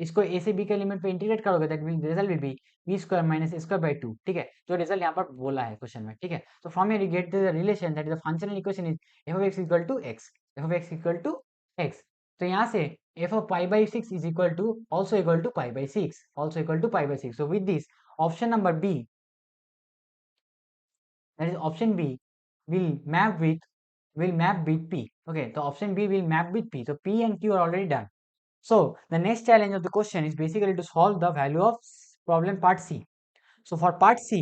इसको ए से बी के लिमिट पे इंटीग्रेट करोगे that mean result will be B square minus A square by 2, ठीक है, जो रिजल्ट यहाँ पर बोला है क्वेश्चन में, ठीक है। तो from here you get the relation that is the functional equation is F of X equal to X, F of X equal to X. तो यहाँ से F of pi by 6 is equal to also equal to pi by 6, also equal to pi by 6। So with this option number B, that is option B, will map with P. Okay, so option B will map with P. So P and Q are already done. So the next challenge of the question is basically to solve the value of problem part C. So for part C,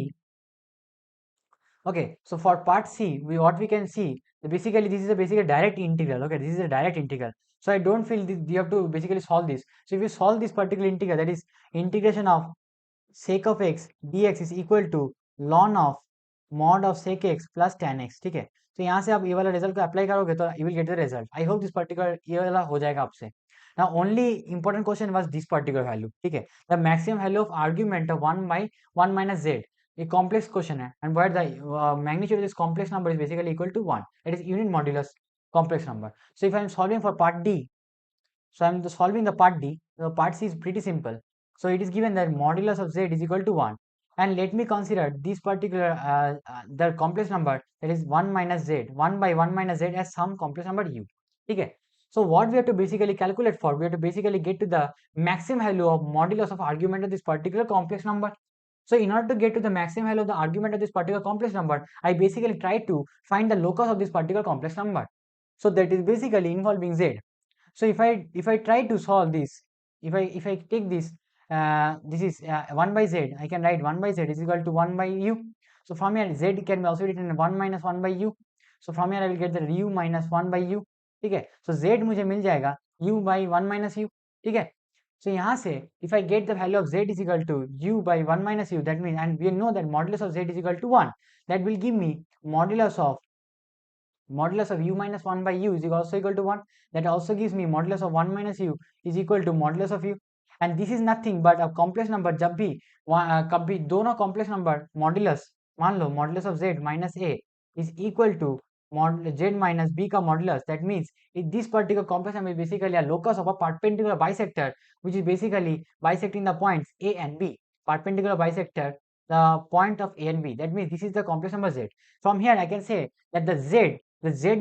okay, so for part C, what we can see, basically this is a basically direct integral. Okay, this is a direct integral. So I don't feel this, you have to basically solve this. So if you solve this particular integral, that is integration of sec of x dx is equal to ln of mod of sec x plus tan x, ठीक है। तो यहाँ से आप ये वाला result को apply करोगे तो you will get the result. I hope this particular ये वाला हो जाएगा आपसे। Now only important question was this particular value, ठीक है, the maximum value of argument of 1/1 minus Z, ये कॉम्प्लेक्स क्वेश्चन है, and where the magnitude of this complex number is basically equal to 1, that is unit modulus complex number. So if I am solving for part D, so I'm solving the part D. The part C is pretty simple. So it is given that modulus of Z is equal to 1. And let me consider this particular the complex number, that is 1 minus Z, 1 by 1 minus Z as some complex number U. Okay. So what we have to basically calculate for, we have to basically get to the maximum value of modulus of argument of this particular complex number. So in order to get to the maximum value of the argument of this particular complex number, I basically try to find the locus of this particular complex number. So that is basically involving Z. So if I try to solve this, if I take this, this is 1 by z, I can write 1 by z is equal to 1 by u. So from here z can be also written 1 minus 1 by u. So from here I will get the u minus 1 by u, ठीक है। So z मुझे मिल जाएगा u by 1 minus u, ठीक है। So यहाँ से if I get the value of z is equal to u by 1 minus u, that means, and we know that modulus of z is equal to 1, that will give me modulus of u minus 1 by u is also equal to 1. That also gives me modulus of 1 minus u is equal to modulus of u, and this is nothing but a complex number। जब भी कभी दोनों complex number modulus, मान लो modulus of z minus a is equal to z minus b का modulus, that means this particular complex number is basically a locus of a perpendicular bisector which is basically bisecting the points a and b, perpendicular bisector the point of a and b, that means this is the complex number z। From here I can say that the z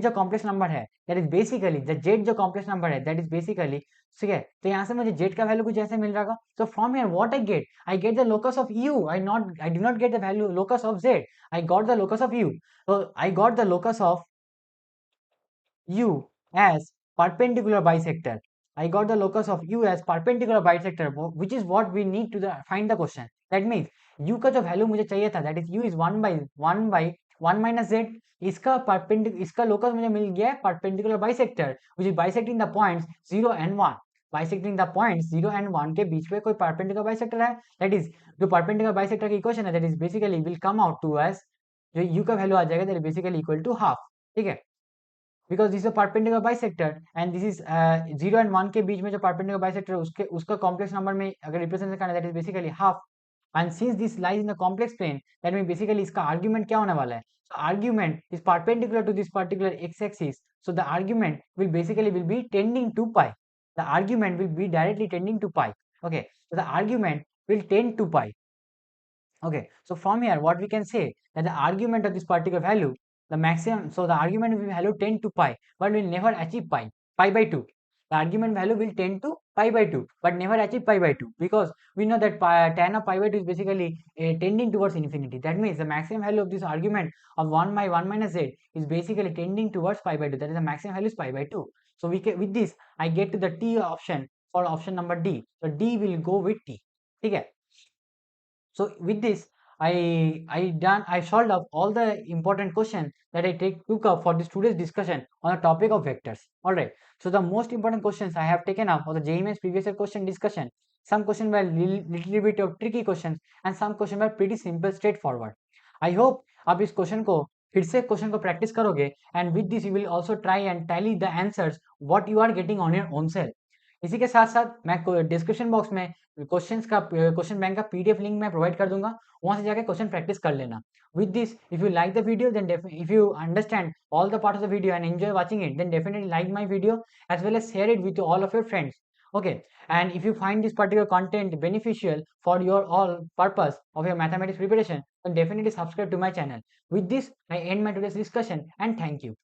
जो complex number है, that is basically the z जो complex number है, that is basically, ठीक है। तो यहाँ से मुझे z का वैल्यू कुछ ऐसे मिल रहा है। तो from here what I get the locus of u, I do not gate the value locus of z, I got the locus of u। तो I got the locus of u as perpendicular bisector, I got the locus of u as perpendicular bisector, which is what we need to find the question। that means u का जो value मुझे चाहिए था, that is u is 1 by 1 minus z, इसका locus मुझे मिल गया है perpendicular bisector which is bisecting the points 0 and 1, bisecting the points 0 and 1 के बीच में कोई परपेंडिकुलर बाइसेक्टर है, that is जो परपेंडिकुलर बाइसेक्टर की इक्वेशन है, that is basically will come out to as जो u का वैल्यू आ जाएगा, that is basically equal to half, ठीक है। because this is a perpendicular bisector and this is 0 and 1 के बीच में जो perpendicular bisector है उसका complex number में अगर represent करना है, that is basically half, and since this lies in the complex plane, that means basically इसका argument क्या होने वाला है, So argument is perpendicular to this particular x-axis. So the argument will basically will be tending to pi. The argument will be directly tending to pi. Okay, so the argument will tend to pi. Okay, so from here what we can say that the argument of this particular value, the maximum, so the argument will value tend to pi, but will never achieve pi by 2. The argument value will tend to pi by 2, but never achieve pi by 2, because we know that tan of pi by 2 is basically tending towards infinity. That means the maximum value of this argument of 1 by 1 minus z is basically tending towards pi by 2. That is the maximum value is pi by 2. So we can, with this I get to the T option for option number D. So D will go with T. Okay. So with this, I solved up all the important questions that I took up for this today's discussion on the topic of vectors. All right. So the most important questions I have taken up for the JEE Mains previous year question discussion. Some questions were little bit of tricky questions and some questions were pretty simple, straightforward. I hope आप इस question को फिर से question को practice करोगे and with this you will also try and tally the answers what you are getting on your own self. इसी के साथ साथ मैं डिस्क्रिप्शन बॉक्स में क्वेश्चन बैंक का पीडीएफ लिंक मैं प्रोवाइड कर दूंगा, वहां से जाकर क्वेश्चन प्रैक्टिस कर लेना. With this, if you like the video, then if you understand all the parts of the video and enjoy watching it, then definitely like my video as well as share it with all of your friends. Okay, and if you find this particular content beneficial for your all purpose of your mathematics preparation, then definitely subscribe to my channel. With this, I end my today's discussion and thank you.